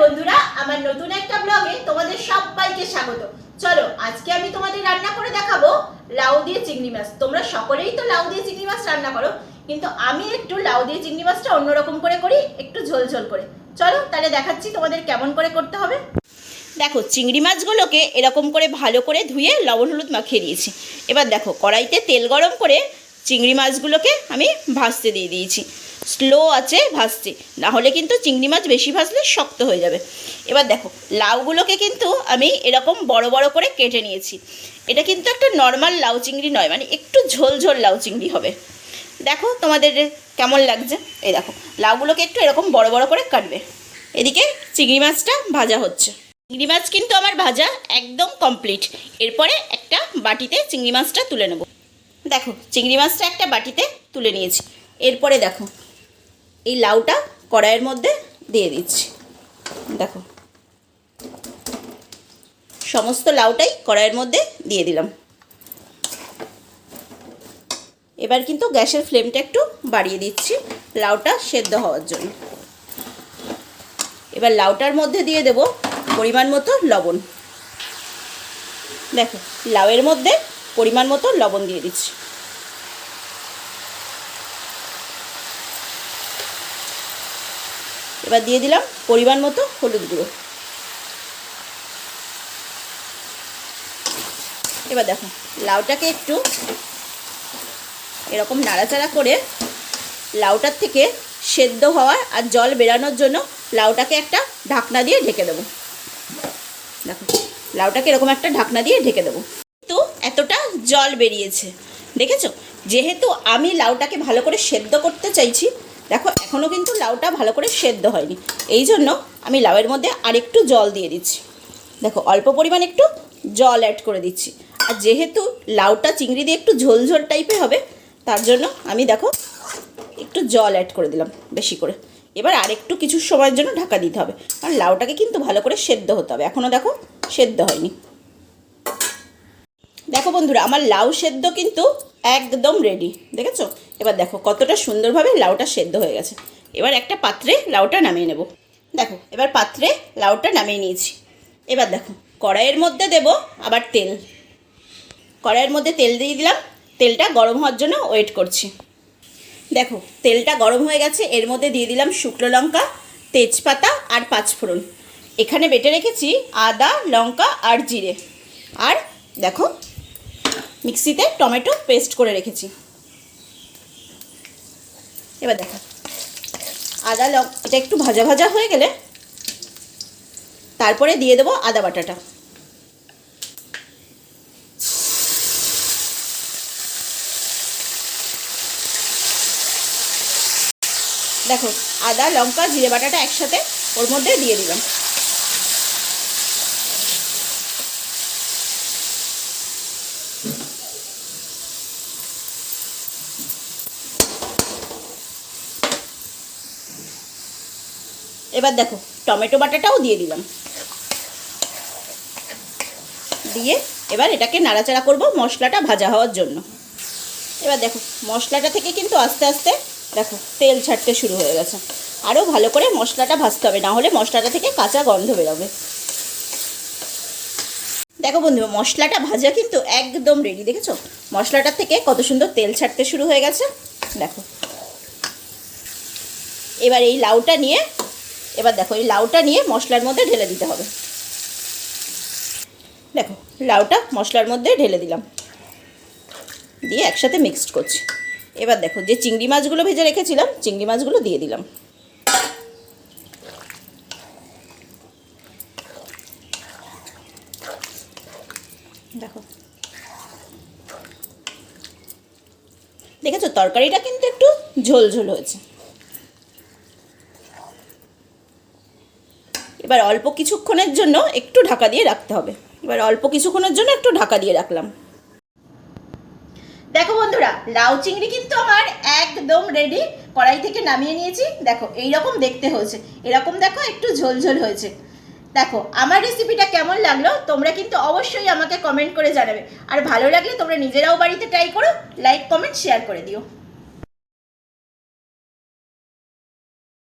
বন্ধুরা, আমার নতুন একটা ব্লগে তোমাদের সবাইকে স্বাগত। চলো আজকে আমি তোমাদের রান্না করে দেখাবো লাউ দিয়ে চিংড়ি মাছ। তোমরা সকলেই তো লাউ দিয়ে চিংড়ি মাছ রান্না করো, কিন্তু আমি একটু লাউ দিয়ে চিংড়ি মাছটা অন্যরকম করে করি, একটু ঝোল ঝোল করে। চলো তাহলে দেখাচ্ছি তোমাদের কেমন করে করতে হবে। দেখো, চিংড়ি মাছগুলোকে এরকম করে ভালো করে ধুয়ে লবণ হলুদ মাখিয়ে দিয়েছি। এবার দেখো, কড়াইতে তেল গরম করে চিংড়ি মাছগুলোকে আমি ভাজতে দিয়ে দিয়েছি। স্লো আছে ভাজছি, নাহলে কিন্তু চিংড়ি মাছ বেশি ভাজলে শক্ত হয়ে যাবে। এবার দেখো, লাউগুলোকে কিন্তু আমি এরকম বড় বড় করে কেটে নিয়েছি। এটা কিন্তু একটা নর্মাল লাউ চিংড়ি নয়, মানে একটু ঝোল ঝোল লাউ চিংড়ি হবে। দেখো তোমাদের কেমন লাগছে। এই দেখো, লাউগুলোকে একটু এরকম বড় বড় করে কাটবে। এদিকে চিংড়ি মাছটা ভাজা হচ্ছে। চিংড়ি মাছ কিন্তু আমার ভাজা একদম কমপ্লিট। এরপরে একটা বাটিতে চিংড়ি মাছটা তুলে নেব। দেখো, চিংড়ি মাছটা একটা বাটিতে তুলে নিয়েছি। এরপরে দেখো, এই লাউটা কড়াইয়ের মধ্যে দিয়ে দিচ্ছি। দেখো, সমস্ত লাউটাই কড়াইয়ের মধ্যে দিয়ে দিলাম। এবার কিন্তু গ্যাসের ফ্লেমটা একটু বাড়িয়ে দিচ্ছি লাউটা সেদ্ধ হওয়ার জন্য। এবার লাউটার মধ্যে দিয়ে দেব পরিমাণ মতো লবণ। দেখো, লাউয়ের মধ্যে পরিমাণ মতো লবণ দিয়ে দিচ্ছি। এবার দিয়ে দিলাম পরিমাণ মতো হলুদ গুঁড়ো। এবার দেখো, লাউটাকে একটু এরকম নাড়াচাড়া করে লাউটার থেকে সেদ্ধ হওয়ার আর জল বেরানোর জন্য লাউটাকে একটা ঢাকনা দিয়ে ঢেকে দেবো। দেখো, লাউটাকে এরকম একটা ঢাকনা দিয়ে ঢেকে দেবো। তো এতটা জল বেরিয়েছে, দেখেছো? যেহেতু আমি লাউটাকে ভালো করে সেদ্ধ করতে চাইছি, দেখো এখনও কিন্তু লাউটা ভালো করে সেদ্ধ হয়নি, এই জন্য আমি লাউয়ের মধ্যে আরেকটু জল দিয়ে দিচ্ছি। দেখো, অল্প পরিমাণ একটু জল অ্যাড করে দিচ্ছি। আর যেহেতু লাউটা চিংড়ি দিয়ে একটু ঝোল ঝোল টাইপের হবে, তার জন্য আমি দেখো একটু জল অ্যাড করে দিলাম বেশি করে। এবার আরেকটু কিছু সময়ের জন্য ঢাকা দিতে হবে, কারণ লাউটাকে কিন্তু ভালো করে সেদ্ধ হতে হবে। এখনও দেখো সেদ্ধ হয়নি। দেখো বন্ধুরা, আমার লাউ সেদ্ধ কিন্তু একদম রেডি, দেখেছো? এবার দেখো কতটা সুন্দরভাবে লাউটা সেদ্ধ হয়ে গেছে। এবার একটা পাত্রে লাউটা নামিয়ে নেব। দেখো, এবার পাত্রে লাউটা নামিয়ে নিয়েছি। এবার দেখো, কড়াইয়ের মধ্যে দেব আবার তেল। কড়াইয়ের মধ্যে তেল দিয়ে দিলাম। তেলটা গরম হওয়ার জন্য ওয়েট করছি। দেখো, তেলটা গরম হয়ে গেছে। এর মধ্যে দিয়ে দিলাম শুকনো লঙ্কা, তেজপাতা আর পাঁচফোড়ন। এখানে বেটে রেখেছি আদা, লঙ্কা আর জিরে। আর দেখো, মিক্সিতে টমেটো পেস্ট করে রেখেছি। এবার দেখো, আদা এটা একটু ভাজা ভাজা হয়ে গেলে তারপরে দিয়ে দেবো আদা বাটাটা। দেখো, আদা, লঙ্কা, জিরে বাটাটা একসাথে ওর মধ্যে দিয়ে দিলাম। এবার দেখো, টমেটো বাটাটাও দিয়ে দিলাম। দিয়ে এবার এটাকে নাড়াচাড়া করব মশলাটা ভাজা হওয়ার জন্য। এবার দেখো, মশলাটা থেকে কিন্তু আস্তে আস্তে দেখো তেল ছাড়তে শুরু হয়ে গেছে। আরও ভালো করে মশলাটা ভাজতে হবে, না হলে মশলাটা থেকে কাঁচা গন্ধ বেরোবে। দেখো বন্ধু, মশলাটা ভাজা কিন্তু একদম রেডি। দেখেছো, মশলাটার থেকে কত সুন্দর তেল ছাড়তে শুরু হয়ে গেছে। দেখো, এবার এই লাউটা নিয়ে মশলার মধ্যে ঢেলে দিতে হবে। দেখো, লাউটা মশলার মধ্যে ঢেলে দিলাম, দিয়ে একসাথে মিক্সড করছি। এবার দেখো, যে চিংড়ি মাছগুলো ভেজে রেখেছিলাম, চিংড়ি মাছগুলো দিয়ে দিলাম। দেখো, দেখেছো তরকারিটা কিন্তু একটু ঝোল ঝোল হয়েছে। এবার অল্প কিছুক্ষণের জন্য একটু ঢাকা দিয়ে রাখতে হবে। একটু ঢাকা দিয়ে রাখলাম। দেখো বন্ধুরা, লাউ চিংড়ি কিন্তু আমার একদম রেডি। কড়াই থেকে নামিয়ে নিয়েছি। দেখো, এইরকম দেখতে হয়েছে। এরকম দেখো একটু ঝোল ঝোল হয়েছে। দেখো, আমার রেসিপিটা কেমন লাগলো তোমরা কিন্তু অবশ্যই আমাকে কমেন্ট করে জানাবে। আর ভালো লাগলে তোমরা নিজেরাও বাড়িতে ট্রাই করো। লাইক, কমেন্ট, শেয়ার করে দিও।